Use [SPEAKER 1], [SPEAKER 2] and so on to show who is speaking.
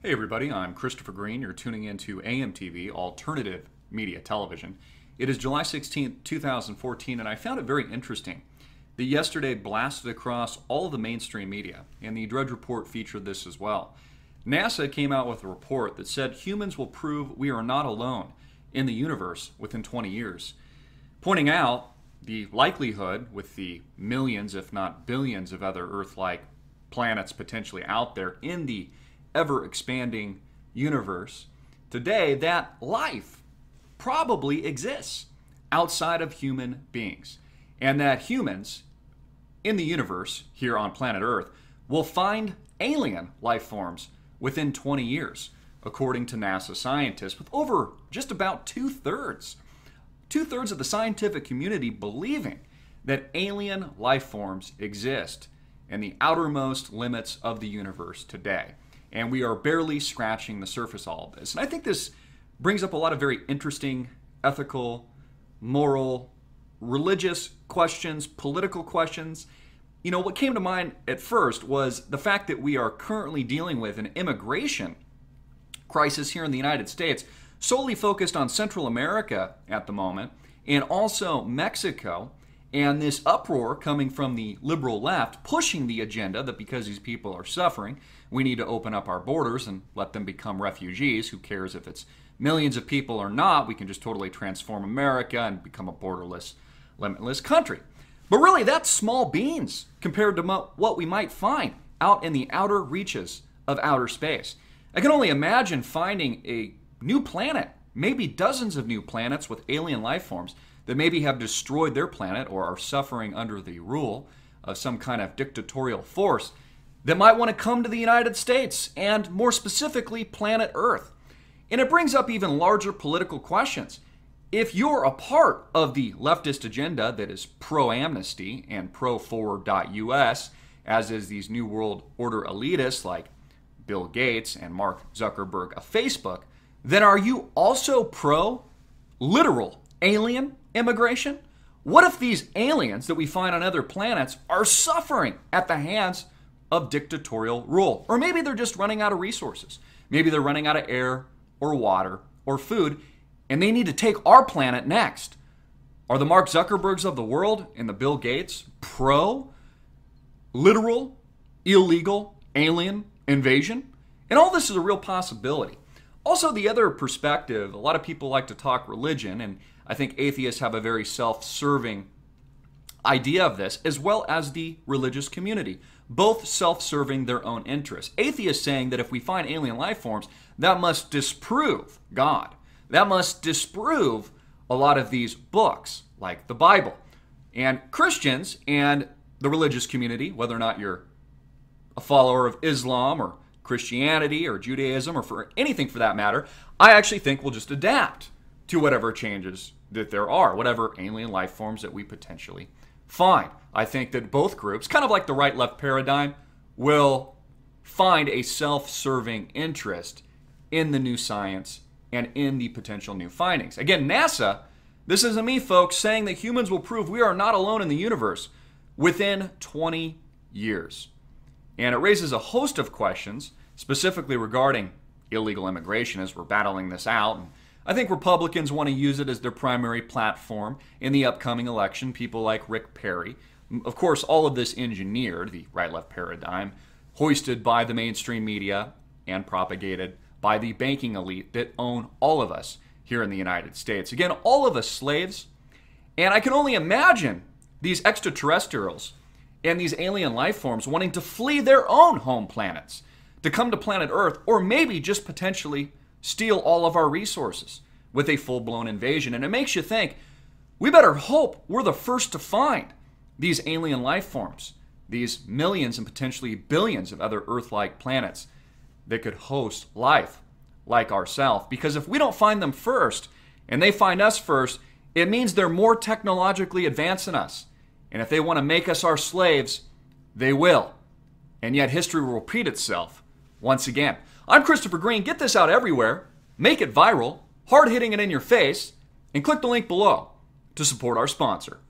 [SPEAKER 1] Hey everybody, I'm Christopher Green. You're tuning into AMTV, Alternative Media Television. It is July 16th, 2014, and I found it very interesting that yesterday blasted across all of the mainstream media, and the Drudge Report featured this as well. NASA came out with a report that said humans will prove we are not alone in the universe within 20 years, pointing out the likelihood with the millions, if not billions, of other Earth-like planets potentially out there in the ever-expanding universe today that life probably exists outside of human beings, and that humans in the universe here on planet Earth will find alien life forms within 20 years, according to NASA scientists, with over just about two-thirds of the scientific community believing that alien life forms exist in the outermost limits of the universe today. And we are barely scratching the surface of all of this. And I think this brings up a lot of very interesting ethical, moral, religious questions, political questions. You know, what came to mind at first was the fact that we are currently dealing with an immigration crisis here in the United States, solely focused on Central America at the moment, and also Mexico, and this uproar coming from the liberal left pushing the agenda that because these people are suffering, we need to open up our borders and let them become refugees. Who cares if it's millions of people or not? We can just totally transform America and become a borderless, limitless country. But really, that's small beans compared to what we might find out in the outer reaches of outer space. I can only imagine finding a new planet, maybe dozens of new planets with alien life forms that maybe have destroyed their planet or are suffering under the rule of some kind of dictatorial force that might want to come to the United States, and more specifically, planet Earth. And it brings up even larger political questions. If you're a part of the leftist agenda that is pro-amnesty and pro-forward.us, as is these New World Order elitists like Bill Gates and Mark Zuckerberg of Facebook, then are you also pro-literal alien immigration? What if these aliens that we find on other planets are suffering at the hands of dictatorial rule? Or maybe they're just running out of resources. Maybe they're running out of air or water or food, and they need to take our planet next. Are the Mark Zuckerbergs of the world and the Bill Gates pro-literal, illegal alien invasion? And all this is a real possibility. Also, the other perspective, a lot of people like to talk religion, and I think atheists have a very self-serving idea of this, as well as the religious community, both self-serving their own interests. Atheists saying that if we find alien life forms, that must disprove God. That must disprove a lot of these books, like the Bible. And Christians and the religious community, whether or not you're a follower of Islam or Christianity or Judaism or for anything for that matter, I actually think we'll just adapt to whatever changes that there are, whatever alien life forms that we potentially find. I think that both groups, kind of like the right-left paradigm, will find a self-serving interest in the new science and in the potential new findings. Again, NASA, this isn't me, folks, saying that humans will prove we are not alone in the universe within 20 years. And it raises a host of questions, specifically regarding illegal immigration as we're battling this out. And I think Republicans want to use it as their primary platform in the upcoming election. People like Rick Perry. Of course, all of this engineered, the right-left paradigm, hoisted by the mainstream media and propagated by the banking elite that own all of us here in the United States. Again, all of us slaves. And I can only imagine these extraterrestrials and these alien life forms wanting to flee their own home planets, to come to planet Earth, or maybe just potentially steal all of our resources with a full-blown invasion. And it makes you think, we better hope we're the first to find these alien life forms, these millions and potentially billions of other Earth-like planets that could host life like ourselves. Because if we don't find them first, and they find us first, it means they're more technologically advanced than us. And if they want to make us our slaves, they will. And yet history will repeat itself once again. I'm Christopher Green. Get this out everywhere. Make it viral, hard-hitting it in your face, and click the link below to support our sponsor.